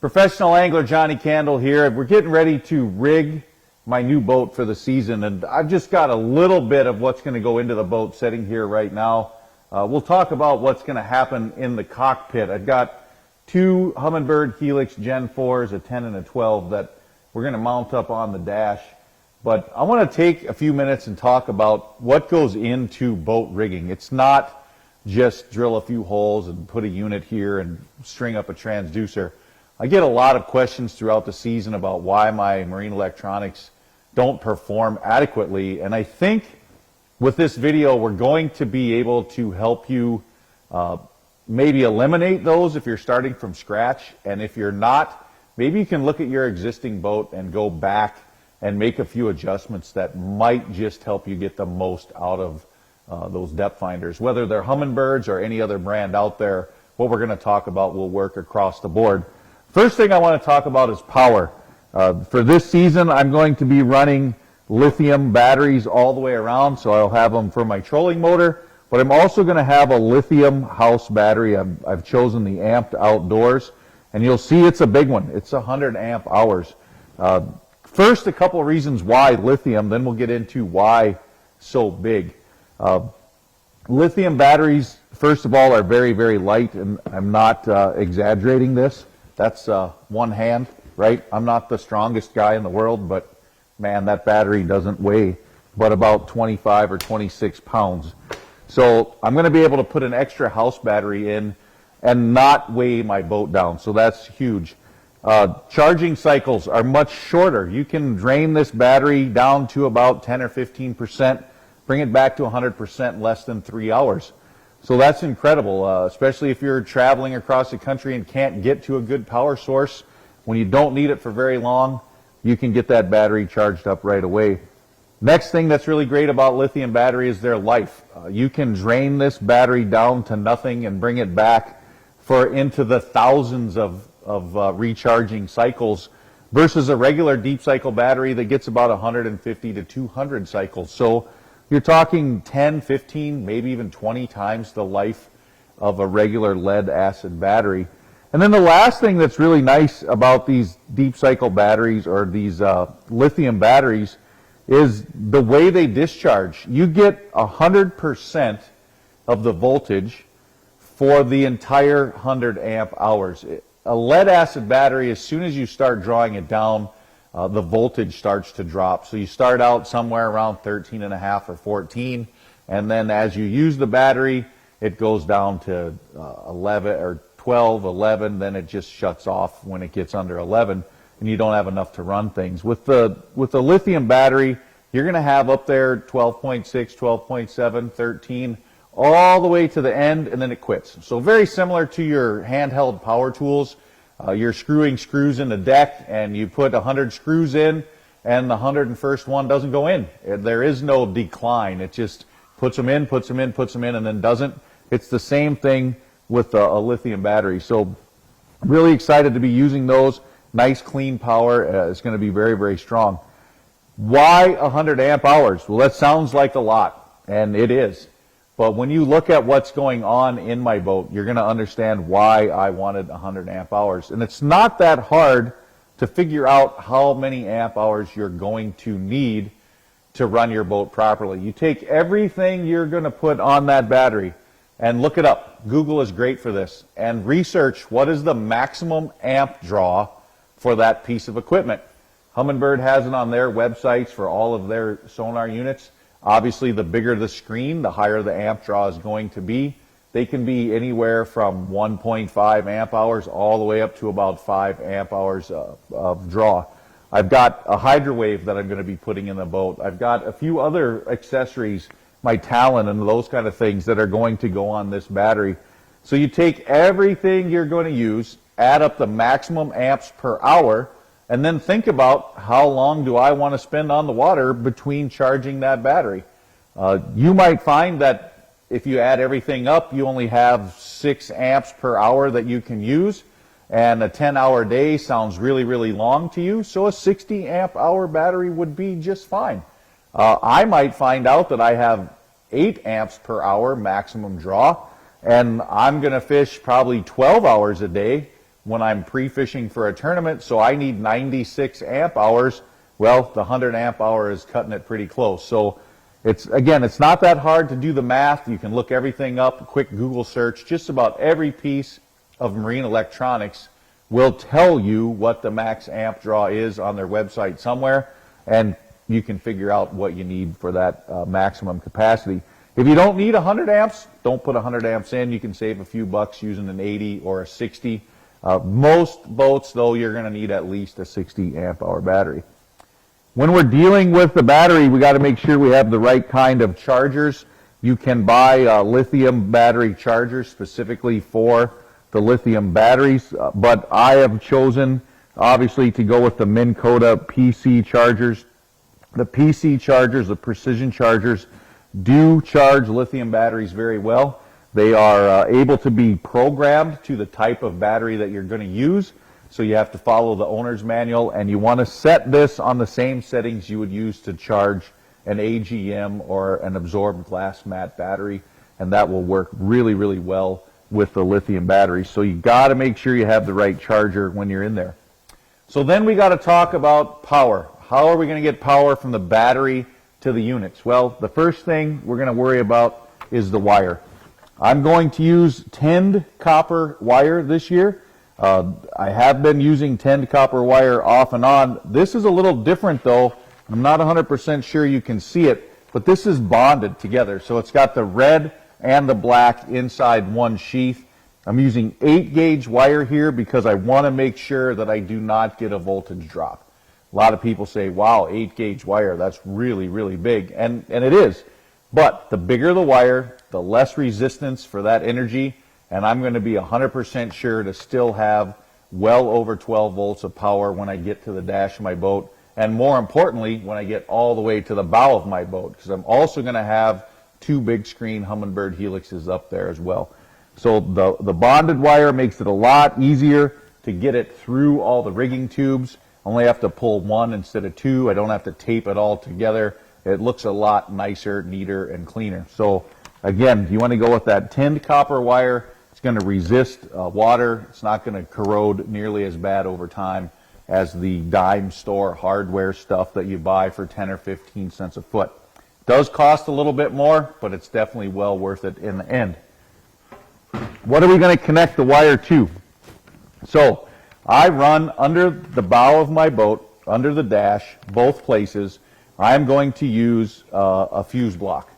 Professional angler Johnny Candle here. We're getting ready to rig my new boat for the season, and I've just got a little bit of what's going to go into the boat sitting here right now. We'll talk about what's going to happen in the cockpit. I've got two Humminbird Helix Gen 4s, a 10 and a 12, that we're going to mount up on the dash. But I want to take a few minutes and talk about what goes into boat rigging. It's not just drill a few holes and put a unit here and string up a transducer. I get a lot of questions throughout the season about why my marine electronics don't perform adequately, and I think with this video we're going to be able to help you maybe eliminate those if you're starting from scratch, and if you're not, maybe you can look at your existing boat and go back and make a few adjustments that might just help you get the most out of those depth finders. Whether they're Humminbirds or any other brand out there, what we're going to talk about will work across the board. First thing I want to talk about is power. For this season, I'm going to be running lithium batteries all the way around, so I'll have them for my trolling motor, but I'm also going to have a lithium house battery. I've chosen the Amped Outdoors, and you'll see it's a big one. It's 100 amp hours. First, a couple of reasons why lithium, then we'll get into why so big. Lithium batteries, first of all, are very, very light, and I'm not exaggerating this. That's one hand, right? I'm not the strongest guy in the world, but man, that battery doesn't weigh but about 25 or 26 pounds. So I'm going to be able to put an extra house battery in and not weigh my boat down. So that's huge. Charging cycles are much shorter. You can drain this battery down to about 10 or 15%, bring it back to 100% in less than 3 hours. So that's incredible, especially if you're traveling across the country and can't get to a good power source. When you don't need it for very long, you can get that battery charged up right away. Next thing that's really great about lithium battery is their life. You can drain this battery down to nothing and bring it back for into the thousands of recharging cycles versus a regular deep cycle battery that gets about 150 to 200 cycles. So you're talking 10, 15, maybe even 20 times the life of a regular lead acid battery. And then the last thing that's really nice about these deep cycle batteries or these lithium batteries is the way they discharge. You get 100% of the voltage for the entire 100 amp hours. A lead acid battery, as soon as you start drawing it down, the voltage starts to drop. So you start out somewhere around 13 and a half or 14, and then as you use the battery, it goes down to 11 or 12, 11, then it just shuts off when it gets under 11, and you don't have enough to run things. With the lithium battery, you're going to have up there 12.6, 12.7, 13, all the way to the end, and then it quits. So very similar to your handheld power tools. You're screwing screws in the deck, and you put 100 screws in, and the 101st one doesn't go in. There is no decline. It just puts them in, puts them in, puts them in, and then doesn't. It's the same thing with a lithium battery. So really excited to be using those. Nice, clean power. It's going to be very, very strong. Why 100 amp hours? Well, that sounds like a lot, and it is. But when you look at what's going on in my boat, you're going to understand why I wanted 100 amp hours. And it's not that hard to figure out how many amp hours you're going to need to run your boat properly. You take everything you're going to put on that battery and look it up. Google is great for this. And research what is the maximum amp draw for that piece of equipment. Humminbird has it on their websites for all of their sonar units. Obviously, the bigger the screen, the higher the amp draw is going to be. They can be anywhere from 1.5 amp hours all the way up to about 5 amp hours of draw. I've got a hydrowave that I'm going to be putting in the boat. I've got a few other accessories, my Talon and those kind of things that are going to go on this battery. So you take everything you're going to use, add up the maximum amps per hour, and then think about how long do I want to spend on the water between charging that battery. You might find that if you add everything up, you only have 6 amps per hour that you can use, and a 10-hour day sounds really, really long to you, so a 60 amp hour battery would be just fine. I might find out that I have 8 amps per hour maximum draw, and I'm going to fish probably 12 hours a day. when I'm pre-fishing for a tournament, so I need 96 amp hours. Well, the 100 amp hour is cutting it pretty close. So it's not that hard to do the math. You can look everything up, quick Google search. Just about every piece of marine electronics will tell you what the max amp draw is on their website somewhere, and you can figure out what you need for that maximum capacity. If you don't need 100 amps, don't put 100 amps in. You can save a few bucks using an 80 or a 60. Most boats, though, you're going to need at least a 60 amp hour battery. When we're dealing with the battery, we got to make sure we have the right kind of chargers. You can buy lithium battery chargers specifically for the lithium batteries, but I have chosen, obviously, to go with the Minn Kota PC chargers. The PC chargers, the precision chargers, do charge lithium batteries very well. They are able to be programmed to the type of battery that you're going to use. So you have to follow the owner's manual, and you want to set this on the same settings you would use to charge an AGM or an absorbed glass mat battery, and that will work really, really well with the lithium batteries. So you got to make sure you have the right charger when you're in there. So then we got to talk about power. How are we going to get power from the battery to the units? Well, the first thing we're going to worry about is the wire. I'm going to use tinned copper wire this year. I have been using tinned copper wire off and on. This is a little different though. I'm not 100% sure you can see it, but this is bonded together. So it's got the red and the black inside one sheath. I'm using 8-gauge wire here because I want to make sure that I do not get a voltage drop. A lot of people say, wow, 8-gauge wire, that's really, really big. And it is. But the bigger the wire, the less resistance for that energy, and I'm going to be 100% sure to still have well over 12 volts of power when I get to the dash of my boat, and more importantly, when I get all the way to the bow of my boat, because I'm also going to have 2 big screen Humminbird helixes up there as well. So the bonded wire makes it a lot easier to get it through all the rigging tubes. I only have to pull 1 instead of 2. I don't have to tape it all together. It looks a lot nicer, neater, and cleaner. So again, you want to go with that tinned copper wire. It's going to resist water. It's not going to corrode nearly as bad over time as the dime store hardware stuff that you buy for 10 or 15 cents a foot. It does cost a little bit more, but it's definitely well worth it in the end. What are we going to connect the wire to? So I run under the bow of my boat, under the dash, both places. I'm going to use a fuse block.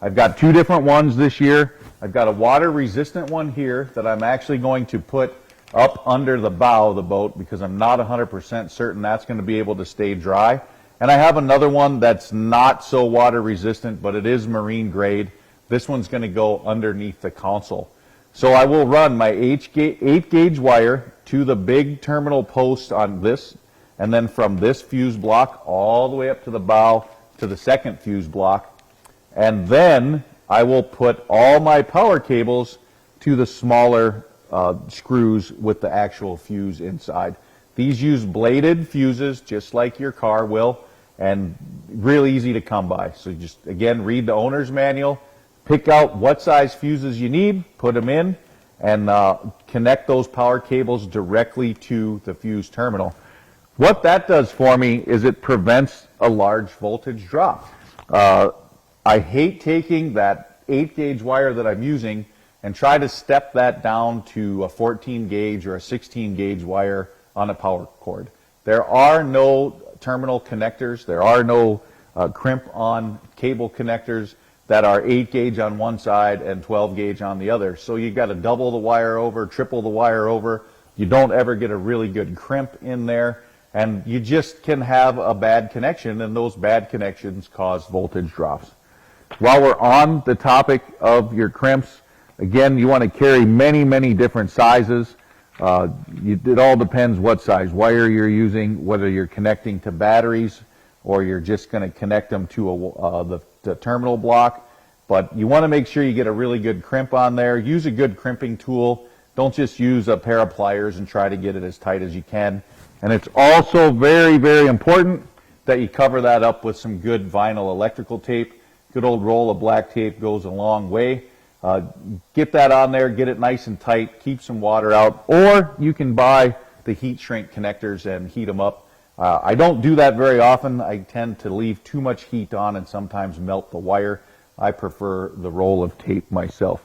I've got 2 different ones this year. I've got a water resistant one here that I'm actually going to put up under the bow of the boat because I'm not 100% certain that's going to be able to stay dry. And I have another one that's not so water resistant, but it is marine grade. This one's going to go underneath the console. So I will run my 8-gauge wire to the big terminal post on this, and then from this fuse block all the way up to the bow to the second fuse block. And then I will put all my power cables to the smaller screws with the actual fuse inside. These use bladed fuses just like your car will, and really easy to come by. So just, again, read the owner's manual, pick out what size fuses you need, put them in, and connect those power cables directly to the fuse terminal. What that does for me is it prevents a large voltage drop. I hate taking that 8-gauge wire that I'm using and try to step that down to a 14-gauge or a 16-gauge wire on a power cord. There are no terminal connectors. There are no crimp-on cable connectors that are 8-gauge on one side and 12-gauge on the other. So you've got to double the wire over, triple the wire over. You don't ever get a really good crimp in there, and you just can have a bad connection, and those bad connections cause voltage drops. While we're on the topic of your crimps, again, you want to carry many, many different sizes. It all depends what size wire you're using, whether you're connecting to batteries or you're just going to connect them to the terminal block. But you want to make sure you get a really good crimp on there. Use a good crimping tool. Don't just use a pair of pliers and try to get it as tight as you can. And it's also very, very important that you cover that up with some good vinyl electrical tape. Good old roll of black tape goes a long way. Get that on there, get it nice and tight, keep some water out, or you can buy the heat shrink connectors and heat them up. I don't do that very often. I tend to leave too much heat on and sometimes melt the wire. I prefer the roll of tape myself.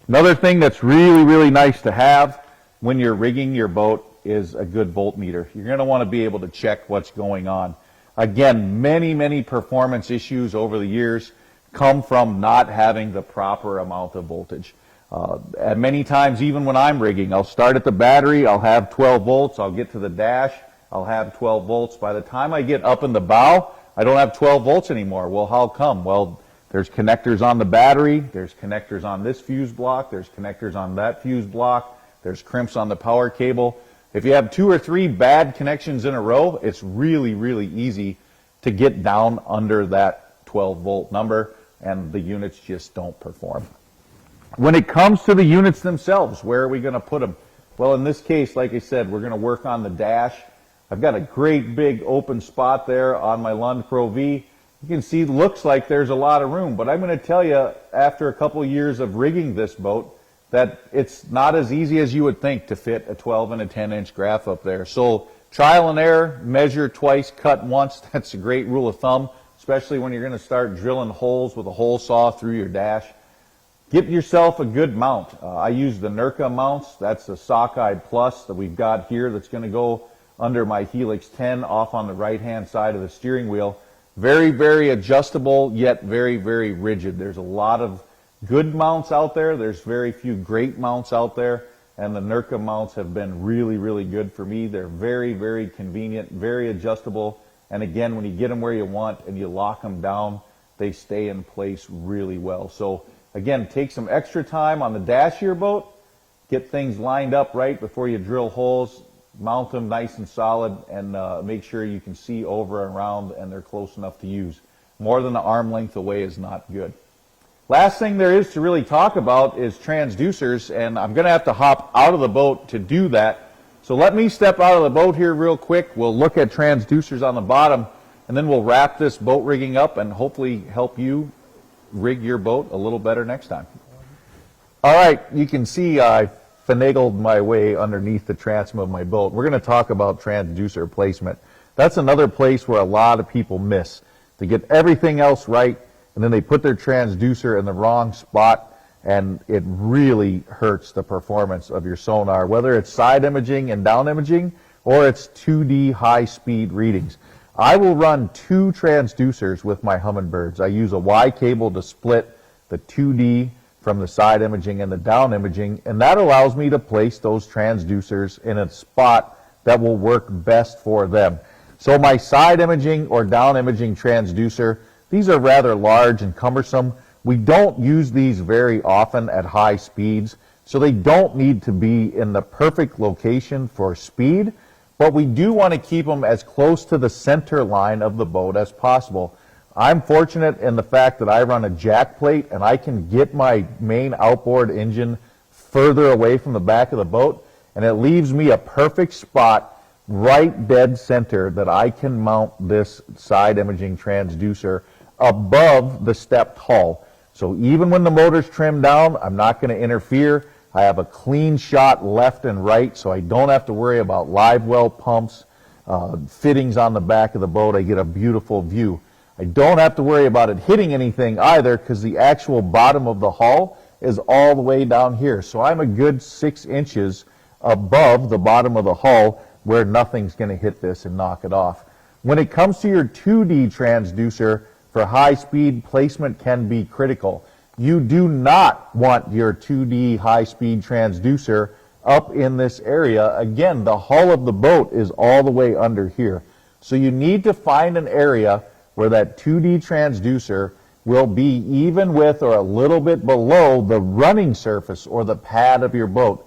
Another thing that's really, really nice to have when you're rigging your boat is a good voltmeter. You're going to want to be able to check what's going on. Again, many performance issues over the years come from not having the proper amount of voltage. And many times, even when I'm rigging, I'll start at the battery, I'll have 12 volts, I'll get to the dash, I'll have 12 volts. By the time I get up in the bow, I don't have 12 volts anymore. Well, how come? Well, there's connectors on the battery, there's connectors on this fuse block, there's connectors on that fuse block, there's crimps on the power cable. If you have 2 or 3 bad connections in a row, it's really, really easy to get down under that 12 volt number, and the units just don't perform. When it comes to the units themselves, where are we going to put them? Well, in this case, like I said, we're going to work on the dash. I've got a great big open spot there on my Lund Pro V. You can see, looks like there's a lot of room, but I'm going to tell you, after a couple of years of rigging this boat, that it's not as easy as you would think to fit a 12 and a 10-inch graph up there. So trial and error, measure twice, cut once. That's a great rule of thumb, especially when you're going to start drilling holes with a hole saw through your dash. Get yourself a good mount. I use the NERCA mounts. That's the Sockeye Plus that we've got here that's going to go under my Helix 10 off on the right-hand side of the steering wheel. Very, very adjustable, yet very, very rigid. There's a lot of good mounts out there. There's very few great mounts out there, and the NERCA mounts have been really, really good for me. They're very, very convenient, very adjustable, and again, when you get them where you want and you lock them down, they stay in place really well. So again, take some extra time on the dash of your boat, get things lined up right before you drill holes, mount them nice and solid, and make sure you can see over and around and they're close enough to use. More than an arm length away is not good. Last thing there is to really talk about is transducers, and I'm going to have to hop out of the boat to do that. So let me step out of the boat here real quick. We'll look at transducers on the bottom, and then we'll wrap this boat rigging up and hopefully help you rig your boat a little better next time. All right, you can see I finagled my way underneath the transom of my boat. We're going to talk about transducer placement. That's another place where a lot of people miss. They get everything else right, and then they put their transducer in the wrong spot, and it really hurts the performance of your sonar, whether it's side imaging and down imaging, or it's 2D high-speed readings. I will run 2 transducers with my Humminbirds. I use a Y cable to split the 2D from the side imaging and the down imaging, and that allows me to place those transducers in a spot that will work best for them. So my side imaging or down imaging transducer, these are rather large and cumbersome. We don't use these very often at high speeds, so they don't need to be in the perfect location for speed, but we do want to keep them as close to the center line of the boat as possible. I'm fortunate in the fact that I run a jack plate and I can get my main outboard engine further away from the back of the boat, and it leaves me a perfect spot right dead center that I can mount this side imaging transducer above the stepped hull. So even when the motor's trimmed down, I'm not going to interfere. I have a clean shot left and right, so I don't have to worry about live well pumps, fittings on the back of the boat. I get a beautiful view. I don't have to worry about it hitting anything either, because the actual bottom of the hull is all the way down here. So I'm a good 6 inches above the bottom of the hull where nothing's going to hit this and knock it off. When it comes to your 2D transducer, for high speed, placement can be critical. You do not want your 2D high speed transducer up in this area. Again, the hull of the boat is all the way under here. So you need to find an area where that 2D transducer will be even with or a little bit below the running surface or the pad of your boat.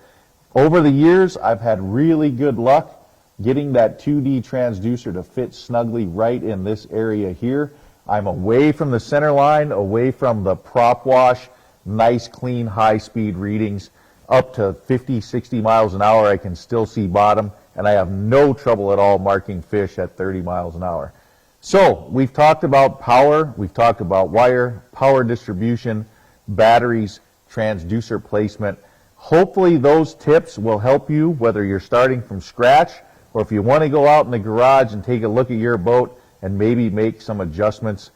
Over the years, I've had really good luck getting that 2D transducer to fit snugly right in this area here. I'm away from the center line, away from the prop wash, nice, clean, high-speed readings. Up to 50, 60 miles an hour, I can still see bottom, and I have no trouble at all marking fish at 30 miles an hour. So we've talked about power, we've talked about wire, power distribution, batteries, transducer placement. Hopefully those tips will help you whether you're starting from scratch or if you want to go out in the garage and take a look at your boat and maybe make some adjustments.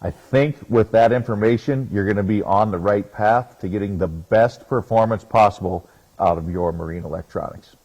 I think with that information, you're going to be on the right path to getting the best performance possible out of your marine electronics.